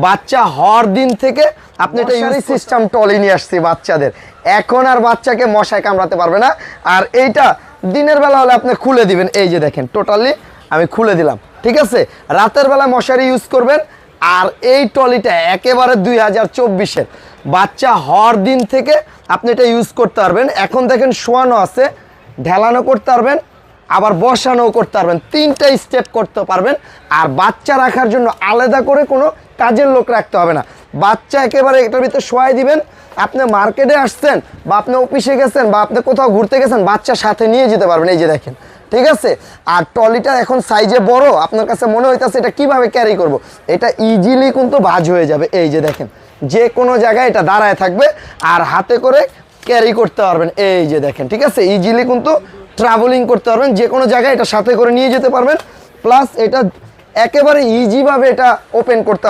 বাচ্চা হওয়ার দিন থেকে আপনি এটা সিস্টেম টলি নিয়ে আসছি বাচ্চাদের। এখন আর বাচ্চাকে মশায় কামড়াতে পারবে না। আর এইটা দিনের বেলা হলে আপনি খুলে দিবেন, এই যে দেখেন টোটালি আমি খুলে দিলাম, ঠিক আছে। রাতের বেলা মশারি ইউজ করবেন। আর এই টলিটা একেবারে 2024-এর বাচ্চা হওয়ার দিন থেকে আপনি এটা ইউজ করতে পারবেন। এখন দেখেন শোয়ানো আছে, ঢেলানো করতে পারবেন, আবার বসানো করতে পারবেন, 3টা স্টেপ করতে পারবেন। আর বাচ্চা রাখার জন্য আলাদা করে কোনো কাজের লোক রাখতে হবে না। বাচ্চা একেবারে এটার ভিতরে শোয়াই দিবেন। আপনি মার্কেটে আসছেন বা আপনি অফিসে গেছেন বা আপনি কোথাও ঘুরতে গেছেন, বাচ্চা সাথে নিয়ে যেতে পারবেন, এই যে দেখেন, ঠিক আছে। আর ট্রলিটা এখন সাইজে বড়, আপনার কাছে মনে হইতেছে এটা কিভাবে ক্যারি করব, এটা ইজিলি কিন্তু ভাঁজ হয়ে যাবে। এই যে দেখেন, যে কোনো জায়গায় এটা দাঁড়ায় থাকবে আর হাতে করে ক্যারি করতে পারবেন, এই যে দেখেন, ঠিক আছে। ইজিলি কিন্তু ট্রাভেলিং করতে পারবেন, যে কোনো জায়গায় এটা সাথে করে নিয়ে যেতে পারবেন। প্লাস এটা একেবারে ইজিভাবে এটা ওপেন করতে পারবেন।